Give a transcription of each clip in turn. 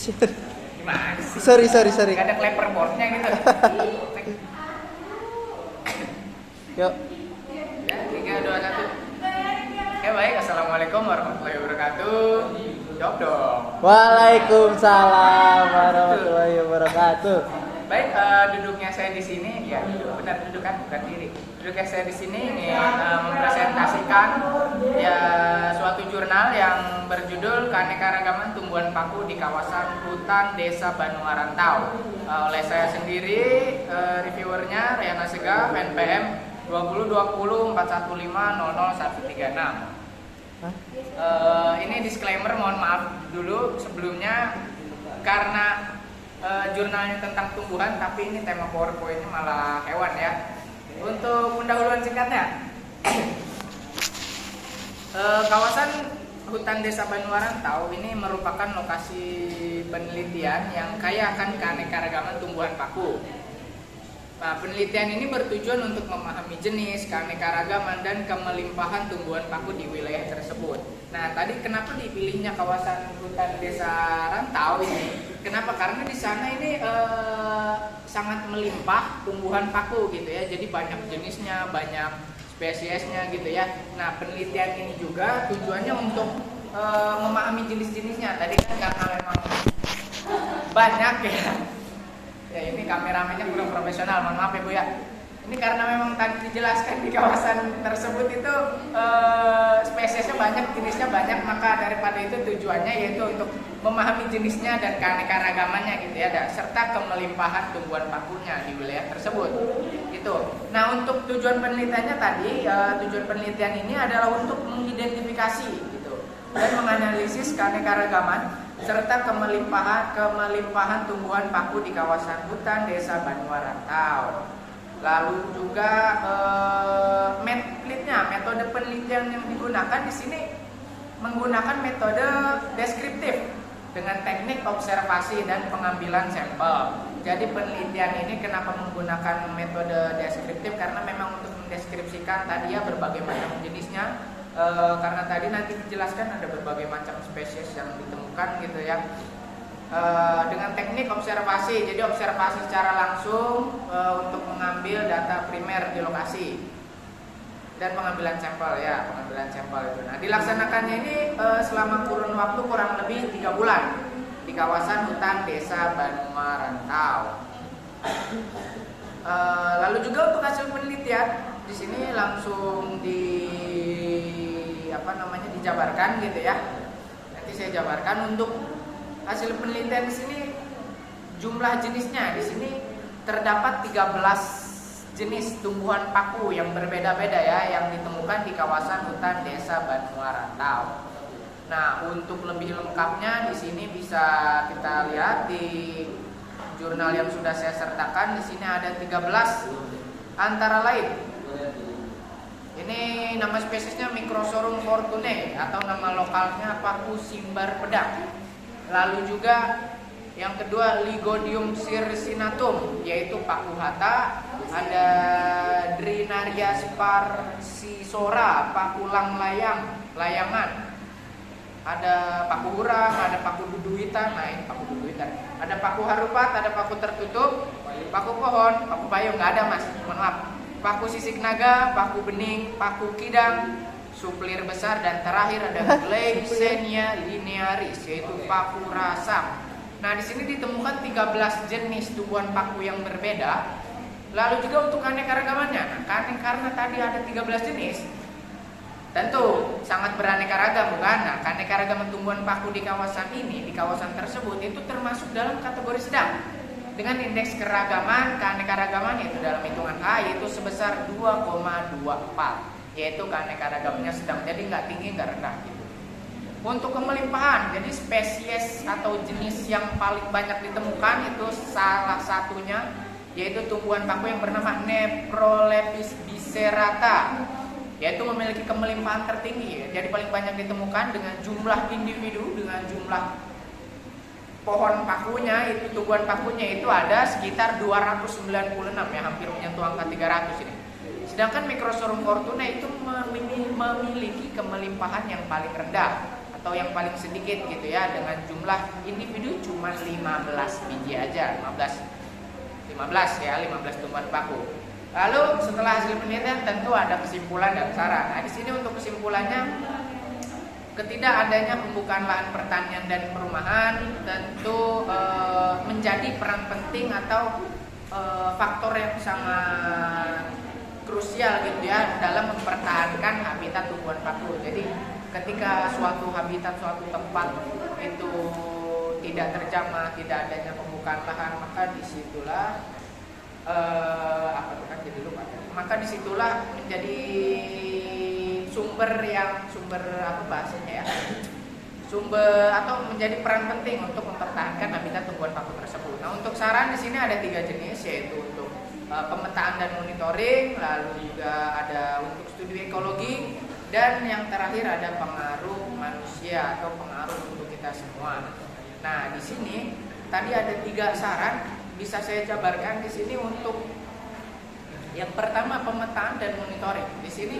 Gimana sih? Sorry. Gak ada clapperboardnya gitu. Yuk. Ya, 3, 2, 1. Oke, baik. Assalamualaikum warahmatullahi wabarakatuh. Jawab dong. Waalaikumsalam warahmatullahi wabarakatuh. Baik, duduknya saya di sini, ya benar duduk kan, bukan diri. Duduknya saya di sini ini mempresentasikan ya suatu jurnal yang berjudul Keanekaragaman Tumbuhan Paku di Kawasan Hutan Desa Banua Rantau. Oleh saya sendiri, reviewernya Riana Segaf, NPM 202041500136. Ini disclaimer, mohon maaf dulu sebelumnya karena jurnalnya tentang tumbuhan, tapi ini tema PowerPoint-nya malah hewan ya. Untuk pendahuluan singkatnya, kawasan hutan desa Banua Rantau ini merupakan lokasi penelitian yang kaya akan keanekaragaman tumbuhan paku. Nah, penelitian ini bertujuan untuk memahami jenis, keanekaragaman, dan kemelimpahan tumbuhan paku di wilayah tersebut. Nah, tadi kenapa dipilihnya kawasan hutan desa Rantau ini? Kenapa? Karena di sana ini sangat melimpah tumbuhan paku gitu ya. Jadi banyak jenisnya, banyak spesiesnya gitu ya. Nah, penelitian ini juga tujuannya untuk memahami jenis-jenisnya. Tadi kan karena memang banyak ya. Ya, ini kameramennya kurang profesional, mohon maaf ya Bu ya. Ini karena memang tadi dijelaskan di kawasan tersebut itu spesiesnya banyak, jenisnya banyak, maka daripada itu tujuannya yaitu untuk memahami jenisnya dan keanekaragamannya gitu ya, serta kemelimpahan tumbuhan pakunya di wilayah tersebut. Gitu. Nah, untuk tujuan penelitiannya tadi, tujuan penelitian ini adalah untuk mengidentifikasi gitu dan menganalisis keanekaragaman serta kemelimpahan tumbuhan paku di kawasan hutan desa Banua Rantau. Lalu juga metode penelitian yang digunakan di sini menggunakan metode deskriptif dengan teknik observasi dan pengambilan sampel. Jadi penelitian ini kenapa menggunakan metode deskriptif, karena memang untuk mendeskripsikan tadi ya berbagai macam jenisnya. Karena tadi nanti dijelaskan ada berbagai macam spesies yang ditemukan gitu ya, dengan teknik observasi. Jadi observasi secara langsung untuk mengambil data primer di lokasi dan pengambilan sampel ya, pengambilan sampel itu. Nah, dilaksanakannya ini selama kurun waktu kurang lebih 3 bulan di kawasan hutan desa Banua Rantau. Lalu juga untuk hasil penelitian di sini langsung dijabarkan gitu ya. Nanti saya jabarkan untuk hasil penelitian di sini. Jumlah jenisnya di sini terdapat 13 jenis tumbuhan paku yang berbeda-beda ya, yang ditemukan di kawasan hutan desa Banua Rantau. Nah, untuk lebih lengkapnya di sini bisa kita lihat di jurnal yang sudah saya sertakan. Di sini ada 13 antara lain. Ini nama spesiesnya Microsorhum fortunae atau nama lokalnya paku simbar pedang. Lalu juga yang kedua Lygodium circinatum, yaitu paku hata. Ada Drinaria sparcisora, paku layangan. Ada paku hurang, ada paku duduitan. Nah, ini paku duduitan. Ada paku harupat, ada paku tertutup, paku pohon, paku payung nggak ada Mas, mohon maaf. Paku sisik naga, paku bening, paku kidang, suplir besar, dan terakhir ada Gleissenia linearis, yaitu paku rasam. Nah, di sini ditemukan 13 jenis tumbuhan paku yang berbeda. Lalu juga untuk keanekaragamannya. Nah, karena tadi ada 13 jenis, tentu sangat beraneka ragam bukan? Nah, keanekaragaman tumbuhan paku di kawasan ini, di kawasan tersebut itu termasuk dalam kategori sedang dengan indeks keragaman keanekaragaman yaitu dalam hitungan H yaitu sebesar 2,24, yaitu keanekaragamannya sedang, jadi nggak tinggi nggak rendah gitu. Untuk kemelimpahan, jadi spesies atau jenis yang paling banyak ditemukan itu salah satunya yaitu tumbuhan paku yang bernama Nephrolepis biserata, yaitu memiliki kemelimpahan tertinggi ya. Jadi paling banyak ditemukan dengan jumlah individu, dengan jumlah pohon pakunya, itu tumbuhan pakunya itu ada sekitar 296 ya, hampir menyentuh angka 300 ini. Sedangkan Microsorhum fortunae itu memiliki kemelimpahan yang paling rendah atau yang paling sedikit gitu ya, dengan jumlah individu cuma 15 biji aja, 15 ya, 15 tumbuhan paku. Lalu setelah hasil penelitian tentu ada kesimpulan dan saran. Nah, di sini untuk kesimpulannya, ketidakadanya pembukaan lahan pertanian dan perumahan tentu menjadi peran penting atau faktor yang sangat krusial gitu ya dalam mempertahankan habitat tumbuhan paku. Jadi ketika suatu habitat, suatu tempat itu tidak terjamah, tidak adanya pembukaan lahan, maka disitulah maka disitulah menjadi sumber apa bahasanya ya, sumber atau menjadi peran penting untuk mempertahankan habitat tumbuhan paku tersebut. Nah, untuk saran di sini ada 3 jenis, yaitu untuk pemetaan dan monitoring, lalu juga ada untuk studi ekologi, dan yang terakhir ada pengaruh manusia atau pengaruh untuk kita semua. Nah, di sini tadi ada 3 saran, bisa saya jabarkan di sini. Untuk yang pertama, pemetaan dan monitoring. Di sini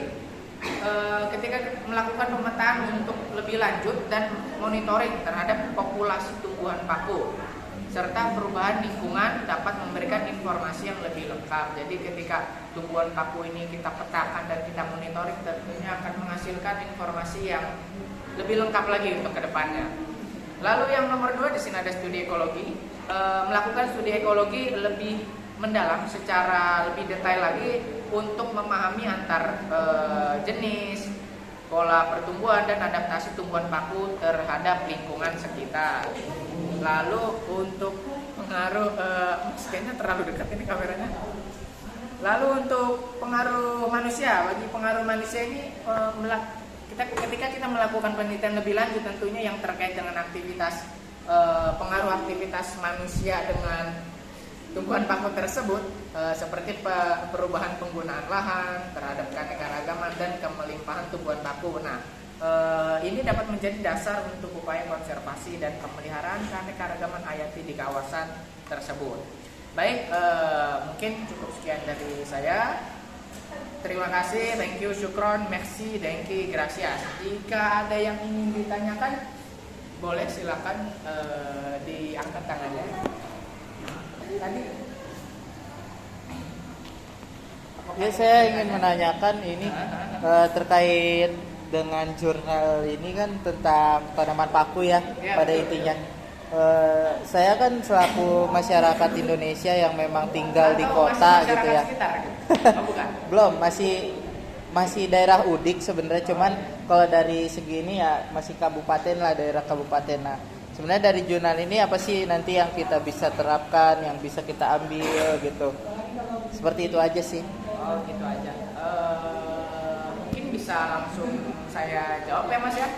ketika melakukan pemetaan untuk lebih lanjut dan monitoring terhadap populasi tumbuhan paku serta perubahan lingkungan dapat memberikan informasi yang lebih lengkap. Jadi ketika tumbuhan paku ini kita petakan dan kita monitoring, tentunya akan menghasilkan informasi yang lebih lengkap lagi untuk kedepannya. Lalu yang nomor 2 di sini ada studi ekologi. Melakukan studi ekologi lebih mendalam secara lebih detail lagi untuk memahami antar jenis, pola pertumbuhan dan adaptasi tumbuhan paku terhadap lingkungan sekitar. Lalu untuk pengaruh, kayaknya terlalu dekat ini kameranya. Lalu untuk pengaruh manusia, bagi pengaruh manusia ini ketika kita melakukan penelitian lebih lanjut, tentunya yang terkait dengan aktivitas pengaruh aktivitas manusia dengan tumbuhan paku tersebut, seperti perubahan penggunaan lahan terhadap keanekaragaman dan kemelimpahan tumbuhan paku. Nah, ini dapat menjadi dasar untuk upaya konservasi dan pemeliharaan keanekaragaman hayati di kawasan tersebut. Baik, mungkin cukup sekian dari saya. Terima kasih, thank you, syukron, merci, thank you, gracias. Jika ada yang ingin ditanyakan, boleh silakan diangkat tangannya. Tadi Ya, saya ingin menanyakan ini terkait dengan jurnal ini kan tentang tanaman paku ya, pada intinya. Saya kan selaku masyarakat Indonesia yang memang tinggal di kota gitu ya. Belum, masih daerah Udik sebenarnya, cuman kalau dari segi ini ya masih kabupaten lah, daerah kabupaten. Nah, sebenarnya dari jurnal ini apa sih nanti yang kita bisa terapkan, yang bisa kita ambil gitu. Seperti itu aja sih. Oh, gitu aja. Mungkin bisa langsung saya jawab ya Mas ya.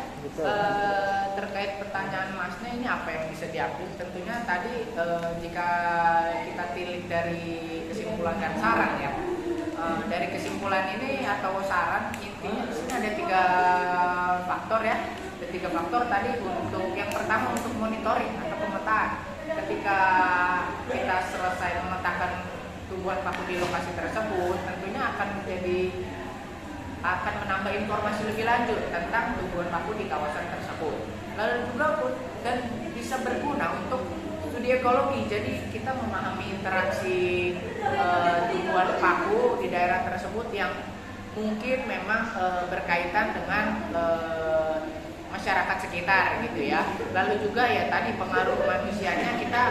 Terkait pertanyaan Masnya, ini apa yang bisa diambil? Tentunya tadi jika kita tilik dari kesimpulan dan saran ya. Dari kesimpulan ini atau saran, intinya di sini ada 3 faktor ya. Ada 3 faktor tadi. Untuk yang pertama, untuk monitoring atau pemetaan. Ketika kita selesai memetakan tumbuhan paku di lokasi tersebut, tentunya akan menambah informasi lebih lanjut tentang tumbuhan paku di kawasan tersebut. Lalu juga dan bisa berguna untuk studi ekologi. Jadi kita memahami interaksi tumbuhan paku di daerah tersebut yang mungkin memang berkaitan dengan masyarakat sekitar gitu ya. Lalu juga ya tadi pengaruh manusianya, kita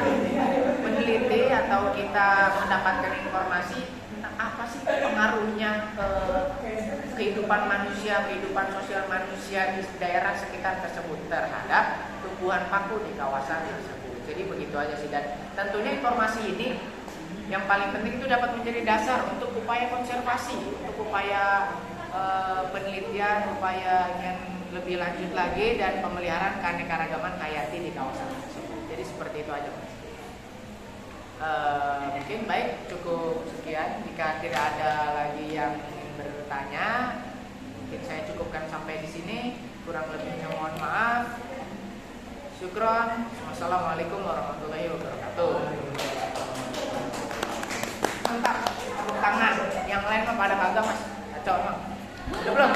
meneliti atau kita mendapatkan informasi tentang apa sih pengaruhnya kehidupan manusia, kehidupan sosial manusia di daerah sekitar tersebut terhadap tumbuhan paku di kawasan tersebut. Jadi begitu aja sih, dan tentunya informasi ini yang paling penting itu dapat menjadi dasar untuk upaya konservasi, untuk upaya penelitian, upaya yang lebih lanjut lagi dan pemeliharaan keanekaragaman hayati di kawasan tersebut. Jadi seperti itu aja Mas. Mungkin baik, cukup sekian. Jika tidak ada lagi yang ingin bertanya, mungkin saya cukupkan sampai di sini. Kurang lebihnya mohon maaf. Syukron. Wassalamualaikum warahmatullahi wabarakatuh. Mantap, tepuk tangan. Yang lain mah pada kagak Mas. Kacau emang. Udah belum?